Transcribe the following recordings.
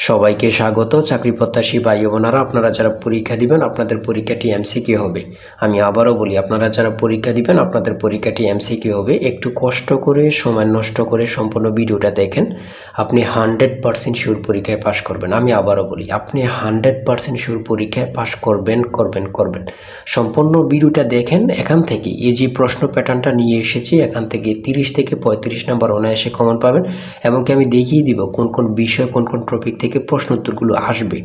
সবাইকে স্বাগত। চাকরি প্রত্যাশী ভাই বোনেরা, আপনারা যারা পরীক্ষা দিবেন আপনাদের পরীক্ষাটি এমসিকিউ হবে। আমি আবারও বলি, আপনারা যারা পরীক্ষা দিবেন আপনাদের পরীক্ষাটি এমসিকিউ হবে। একটু কষ্ট করে সময় নষ্ট করে সম্পূর্ণ ভিডিওটা দেখেন, আপনি 100% শিওর পরীক্ষায় পাশ করবেন। আমি আবারও বলি, আপনি 100% শিওর পরীক্ষায় পাশ করবেন করবেন করবেন। সম্পূর্ণ ভিডিওটা দেখেন। এখান থেকে এই যে প্রশ্ন প্যাটার্নটা নিয়ে এসেছি, এখান থেকে 30 থেকে 35 নাম্বার অনায়াসে কমন পাবেন। এমনকি আমি দেখিয়ে দিব কোন কোন বিষয় কোন কোন টপিক থেকে প্রশ্ন উত্তরগুলো আসবে।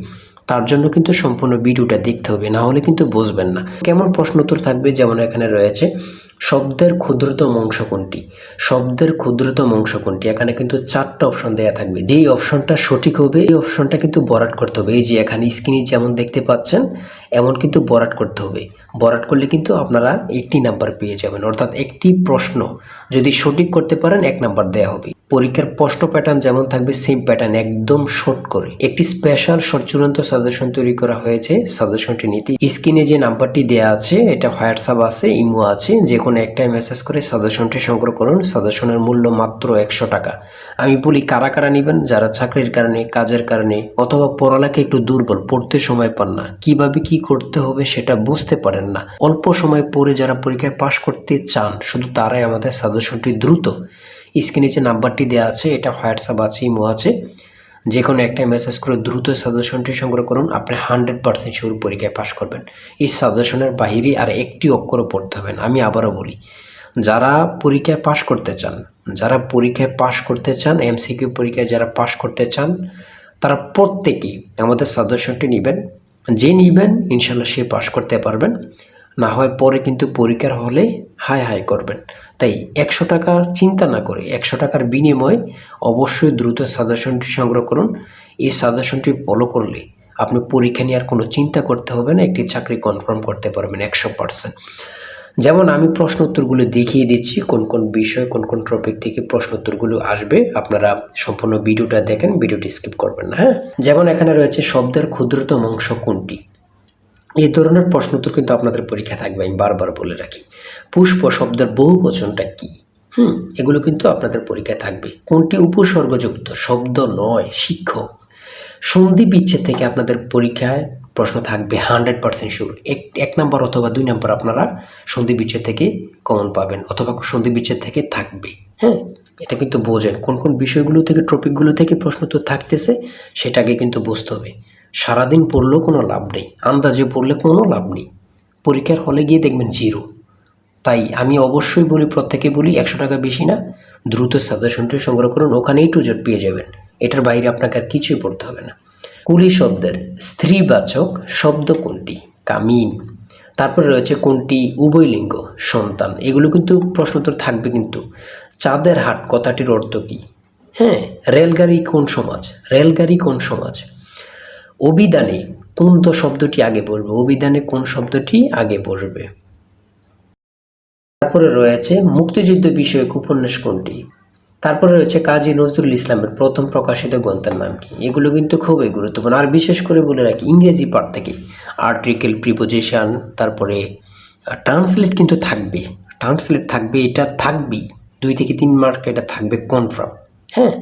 তার জন্য কিন্তু সম্পূর্ণ ভিডিওটা দেখতে হবে, না হলে কিন্তু বুঝবেন না কেমন প্রশ্ন উত্তর থাকবে। যেমন এখানে রয়েছে শব্দের ক্ষুদ্রতম অংশ কোনটি, শব্দের ক্ষুদ্রতম অংশ কোনটি। এখানে কিন্তু 4টা অপশন দেওয়া থাকবে। যেই অপশনটা সঠিক হবে এই অপশনটা কিন্তু বরাট করতে হবে। এই যে এখানে স্ক্রিনে যেমন দেখতে পাচ্ছেন এমন কিন্তু বরাট করতে হবে। বরাট করলে কিন্তু আপনারা 1 নাম্বার পেয়ে যাবেন, অর্থাৎ একটি প্রশ্ন যদি সঠিক করতে পারেন 1 নাম্বার দেওয়া হবে। পরীক্ষার প্রশ্ন প্যাটার্ন যেমন থাকবে সেম প্যাটার্ন, একদম শর্ট করে একটি স্পেশাল শর্ট চূড়ান্ত সাজেশন তৈরি করা হয়েছে। সাজেশনটি নিতে স্ক্রিনে যে নাম্বারটি দেওয়া আছে, এটা হোয়াটসঅ্যাপ আছে, ইমো আছে, যে কোনো একটাই মেসেজ করে সাজেশনটি সংগ্রহ করুন। সাজেশনের মূল্য মাত্র 100 টাকা। আমি বলি কারা কারা নেবেন, যারা চাকরির কারণে, কাজের কারণে অথবা পড়ালেখা একটু দুর্বল, পড়তে সময় পান না, কিভাবে কি করতে হবে সেটা বুঝতে পারেন না, অল্প সময় পড়ে যারা পরীক্ষায় পাশ করতে চান, শুধু তারাই আমাদের সাজেশনটি দ্রুত স্ক্রিনে যে নাম্বারটি দেওয়া আছে, এটা হোয়াটসঅ্যাপ আছে, ইমো আছে, যে কোনো একটা মেসেজ করে দ্রুত সাজেশনটি সংগ্রহ করুন। আপনি 100% শিওর পরীক্ষায় পাশ করবেন। এই সাজেশনের বাহিরে আর একটি অক্ষরও পড়তে হবে না। আমি আবারও বলি, যারা পরীক্ষায় পাশ করতে চান, যারা পরীক্ষায় পাশ করতে চান, এমসিকিউ পরীক্ষায় যারা পাশ করতে চান, তারা প্রত্যেকেই আমাদের সাজেশনটি নেবেন। যে নেবেন ইনশাল্লাহ সে পাশ করতে পারবেন, না হয় পরে কিন্তু পরীক্ষার হলে হাই হাই করবেন। তাই 100 টাকার চিন্তা না করে 100 টাকার বিনিময়ে অবশ্যই দ্রুত সাজেশনটি সংগ্রহ করুন। এই সাজেশনটি ফলো করলে আপনি পরীক্ষা নিয়ে আর কোনো চিন্তা করতে হবে না, একটি চাকরি কনফার্ম করতে পারবেন 100%। যেমন আমি প্রশ্ন উত্তরগুলো দেখিয়ে দিচ্ছি, কোন কোন বিষয় কোন কোন টপিক থেকে প্রশ্ন উত্তরগুলো আসবে। আপনারা সম্পূর্ণ ভিডিওটা দেখেন, ভিডিওটি স্কিপ করবেন না। হ্যাঁ, যেমন এখানে রয়েছে শব্দের ক্ষুদ্রতম অংশ কোনটি। এই ধরনের প্রশ্ন উত্তর কিন্তু আপনাদের পরীক্ষা থাকবে। আমি বারবার বলে রাখি, পুষ্প শব্দের বহুবচনটা কি, এগুলো কিন্তু আপনাদের পরীক্ষায় থাকবে। কোনটি উপসর্গযুক্ত শব্দ নয়, শিক্ষক। সন্ধি বিচ্ছেদ থেকে আপনাদের পরীক্ষায় প্রশ্ন থাকবে 100% শিওর। এক নাম্বার অথবা 2 নাম্বার আপনারা সন্ধি বিচ্ছেদ থেকে কমন পাবেন, অথবা সন্ধি বিচ্ছেদ থেকে থাকবে। হ্যাঁ, এটা কিন্তু বোঝেন কোন কোন বিষয়গুলো থেকে, টপিকগুলো থেকে প্রশ্ন তো থাকতেছে, সেটাকে কিন্তু বুঝতে হবে। সারাদিন পড়লেও কোনো লাভ নেই, আন্দাজে পড়লে কোনো লাভ নেই, পরীক্ষার হলে গিয়ে দেখবেন জিরো। তাই আমি অবশ্যই বলি, প্রত্যেকে বলি, 100 টাকা বেশি না, দ্রুত সাজেশনটি সংগ্রহ করুন, ওখানেই টু জেড পেয়ে যাবেন। এটার বাইরে আপনাকে আর কিছুই পড়তে হবে না। কুলি শব্দের স্ত্রীবাচক শব্দ কোনটি, কামিন। তারপরে রয়েছে কোনটি উভয়লিঙ্গ, সন্তান। এগুলো কিন্তু প্রশ্ন উত্তর থাকবে। কিন্তু চাঁদের হাট কথাটির অর্থ কী? হ্যাঁ, রেলগাড়ি কোন সমাজ, রেলগাড়ি কোন সমাজ। অভিধানে কোন তো শব্দটি আগে বসবে, অভিধানে কোন শব্দটি আগে বসবে। তারপরে রয়েছে মুক্তিযুদ্ধ বিষয়ক উপন্যাস কোনটি। তারপরে রয়েছে কাজী নজরুল ইসলামের প্রথম প্রকাশিত গ্রন্থের নাম কি। এগুলো কিন্তু খুবই গুরুত্বপূর্ণ। আর বিশেষ করে বলে রাখি, ইংরেজি পার্ট থেকে আর্টিকেল, প্রিপোজিশন, তারপরে ট্রান্সলেট কিন্তু থাকবে, ট্রান্সলেট থাকবে, এটা থাকবেই। 2 থেকে 3 মার্ক এটা থাকবে কনফার্ম। হ্যাঁ,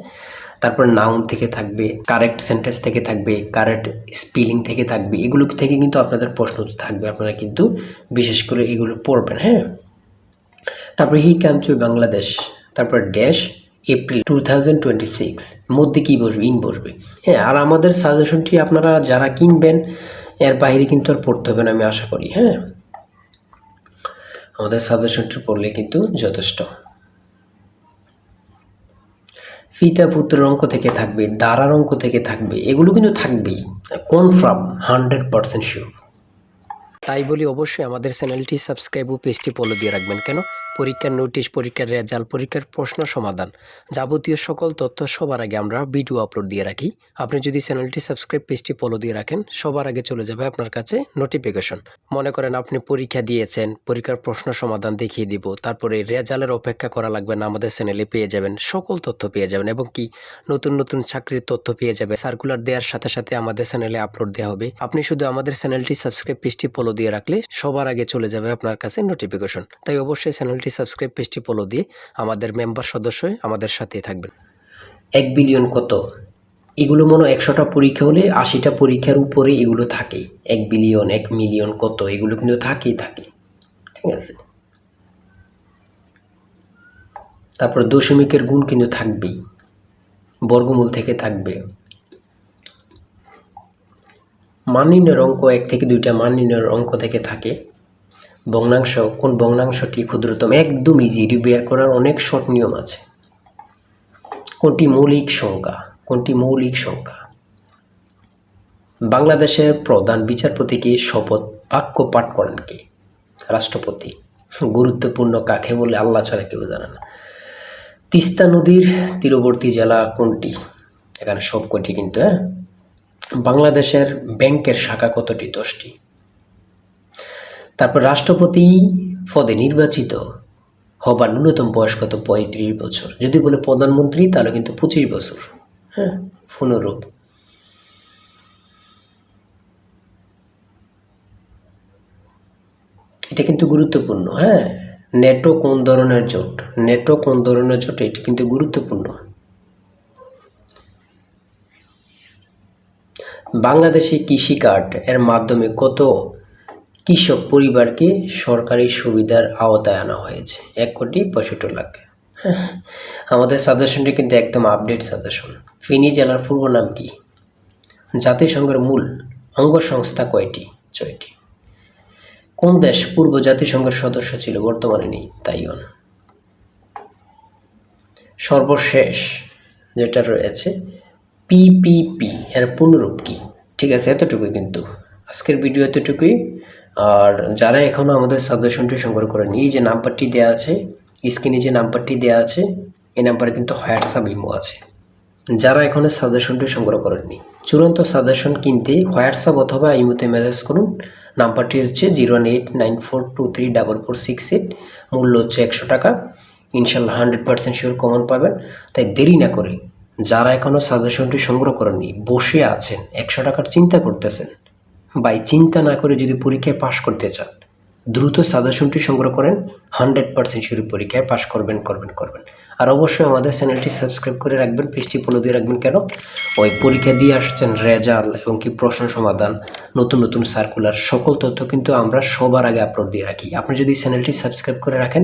তারপর নাউন থেকে থাকবে, কারেক্ট সেন্টেন্স থেকে থাকবে, কারেক্ট স্পেলিং থেকে থাকবে। এগুলো থেকে কিন্তু আপনাদের প্রশ্ন থাকবে, আপনারা কিন্তু বিশেষ করে এগুলো পড়বেন। হ্যাঁ, তারপরে হি কাম টু বাংলাদেশ, তারপর ড্যাশ এপ্রিল 2026 মধ্যে কী বসবে, ইন বসবে। হ্যাঁ, আর আমাদের সাজেশনটি আপনারা যারা কিনবেন এর বাইরে কিন্তু আর পড়তে হবে না, আমি আশা করি। হ্যাঁ, আমাদের সাজেশনটি পড়লে কিন্তু যথেষ্ট। পিতা পুত্রের অঙ্ক থেকে থাকবে, দ্বারার অঙ্ক থেকে থাকবে, এগুলো কিন্তু থাকবেই কনফার্ম, 100% শিওর। তাই বলি অবশ্যই আমাদের চ্যানেলটি সাবস্ক্রাইব ও পেজটি ফলো দিয়ে রাখবেন। কেন? পরীক্ষার নোটিশ, পরীক্ষার রেজাল্ট, পরীক্ষার প্রশ্ন সমাধান, যাবতীয় সকল তথ্য সবার আগে আমরা ভিডিও আপলোড দিয়ে রাখি। আপনি যদি চ্যানেলটি সাবস্ক্রাইব, পেজটি ফলো দিয়ে রাখেন, সবার আগে চলে যাবে আপনার কাছে নোটিফিকেশন। মনে করেন আপনি পরীক্ষা দিয়েছেন, পরীক্ষার প্রশ্ন সমাধান দেখিয়ে দিব, তারপরে রেজাল্টের অপেক্ষা করা লাগবে না, আমাদের চ্যানেলে পেয়ে যাবেন, সকল তথ্য পেয়ে যাবেন, এবং কি নতুন নতুন চাকরির তথ্য পেয়ে যাবে। সার্কুলার দেওয়ার সাথে সাথে আমাদের চ্যানেলে আপলোড দেওয়া হবে। আপনি শুধু আমাদের চ্যানেলটি সাবস্ক্রাইব, পেজটি ফলো দিয়ে রাখলে সবার আগে চলে যাবে আপনার কাছে নোটিফিকেশন। তাই অবশ্যই চ্যানেলটি সাবস্ক্রাইব, পেজটি ফলো দিয়ে আমাদের মেম্বার সদস্য হয়ে আমাদের সাথেই থাকবেন। 1 বিলিয়ন কত? এগুলো মনে হয় 100টা পরীক্ষা হলে 80টা পরীক্ষার উপরে এগুলো থাকে। 1 বিলিয়ন 1 মিলিয়ন কত এগুলো কিন্তু থাকেই থাকে, ঠিক আছে। তারপর দশমিকের গুণ কিন্তু থাকবেই, বর্গমূল থেকে থাকবে। মান নির্ণয়ের অঙ্ক 1 থেকে 2টা মান নির্ণয়ের অঙ্ক থেকে থাকে। ভগ্নাংশ, কোন ভগ্নাংশটি ক্ষুদ্রতম, একদম ইজি, এটি বের করার অনেক শর্ট নিয়ম আছে। কোনটি মৌলিক সংখ্যা, কোনটি মৌলিক সংখ্যা। বাংলাদেশের প্রধান বিচারপতিকে শপথ বাক্য পাঠ করেন কে? রাষ্ট্রপতি। গুরুত্বপূর্ণ কাকে বলে আল্লাহ ছাড়া কেউ জানে না। তিস্তা নদীর তীরবর্তী জেলা কোনটি? এখানে সব কটি কিন্তু। বাংলাদেশের ব্যাংকের শাখা কতটি? 10টি। তারপর রাষ্ট্রপতি পদে নির্বাচিত হবার ন্যূনতম বয়স কত? 35 বছর। যদি বলে প্রধানমন্ত্রী তাহলে কিন্তু 25 বছর। হ্যাঁ, পুনরূপ। এটা কিন্তু গুরুত্বপূর্ণ। হ্যাঁ, নেটো কোন ধরনের জোট? নেটো কোন ধরনের জোট? এটি কিন্তু গুরুত্বপূর্ণ। বাংলাদেশি কৃষি কার্ড এর মাধ্যমে কত কৃষক পরিবারকে সরকারি সুবিধার আওতায় আনা হয়েছে? 1,65,00,000। আমাদের সাজেশনটি কিন্তু একদম আপডেট সাজেশন। ফেনী জেলার পূর্ব নাম কি? জাতিসংঘের মূল অঙ্গ সংস্থা কয়টি? 6টি। কোন দেশ পূর্ব জাতিসংঘের সদস্য ছিল, বর্তমানে নেই? তাইওয়ান। সর্বশেষ যেটা রয়েছে পিপিপি এর পুনরূপ কি? ঠিক আছে, এতটুকুই কিন্তু আজকের ভিডিও, এতটুকুই। আর যারা এখনও আমাদের সাজেশনটি সংগ্রহ করেনি, এই যে নাম্বারটি দেওয়া আছে স্ক্রিনে, যে নাম্বারটি দেওয়া আছে এই নাম্বারে কিন্তু হোয়াটসঅ্যাপ ইমো আছে। যারা এখনও সাজেশনটি সংগ্রহ করেননি, চূড়ান্ত সাজেশন কিনতে হোয়াটসঅ্যাপ অথবা ইমোতে মেসেজ করুন। নাম্বারটি হচ্ছে 01894234468। মূল্য হচ্ছে 100 টাকা। ইনশাল্লাহ 100% শিওর কমন পাবেন। তাই দেরি না করে যারা এখনও সাজেশনটি সংগ্রহ করেননি, বসে আছেন 100 টাকার চিন্তা করতেছেন, বাই চিন্তা না করে যদি পরীক্ষায় পাশ করতে চান, দ্রুত সাজেশনটি সংগ্রহ করেন। 100% শিওর পরীক্ষায় পাশ করবেন। আর অবশ্যই আমাদের চ্যানেলটি সাবস্ক্রাইব করে রাখবেন, পেজটি ফলো দিয়ে রাখবেন। কেন? ওই পরীক্ষা দিয়ে আসছেন রেজাল্ট এবং কি প্রশ্ন সমাধান, নতুন সার্কুলার, সকল তথ্য কিন্তু আমরা সবার আগে আপলোড দিয়ে রাখি। আপনি যদি চ্যানেলটি সাবস্ক্রাইব করে রাখেন,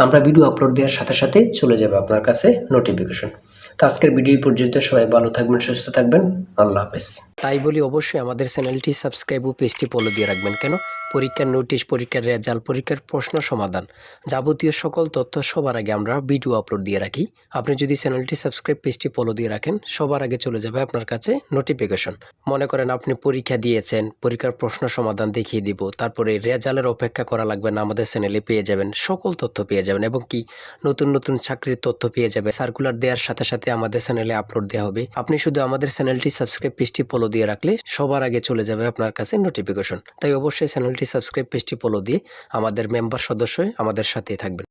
আমরা ভিডিও আপলোড দেওয়ার সাথে সাথে চলে যাবে আপনার কাছে নোটিফিকেশন। তো আজকের ভিডিও পর্যন্ত, সবাই ভালো থাকবেন, সুস্থ থাকবেন, আল্লাহ হাফেজ। তাই বলি অবশ্যই আমাদের চ্যানেলটি সাবস্ক্রাইব ও পেজটি ফলো দিয়ে রাখবেন। কেন? পরীক্ষার নোটিশ, পরীক্ষার রেজাল্ট, পরীক্ষার প্রশ্ন সমাধান, যাবতীয় সকল তথ্য সবার আগে আমরা ভিডিও আপলোড দিয়ে রাখি। আপনি যদি চ্যানেলটি সাবস্ক্রাইব, পেজটি ফলো দিয়ে রাখেন, সবার আগে চলে যাবে আপনার কাছে নোটিফিকেশন। মনে করেন আপনি পরীক্ষা দিয়েছেন, পরীক্ষার প্রশ্ন সমাধান দেখিয়ে দিব, তারপরে রেজাল্টের অপেক্ষা করা লাগবে না, আমাদের চ্যানেলে পেয়ে যাবেন, সকল তথ্য পেয়ে যাবেন এবং কি নতুন চাকরির তথ্য পেয়ে যাবে। সার্কুলার দেওয়ার সাথে সাথে আমাদের চ্যানেলে আপলোড দেওয়া হবে। আপনি শুধু আমাদের চ্যানেলটি সাবস্ক্রাইব, পেজটি ফলো দিয়ে রাখলে সবার আগে চলে যাবে আপনার কাছে নোটিফিকেশন। তাই অবশ্যই চ্যানেলটি সাবস্ক্রাইব, পেজটি ফলো দিয়ে আমাদের মেম্বার সদস্য হয়ে আমাদের সাথেই থাকবেন।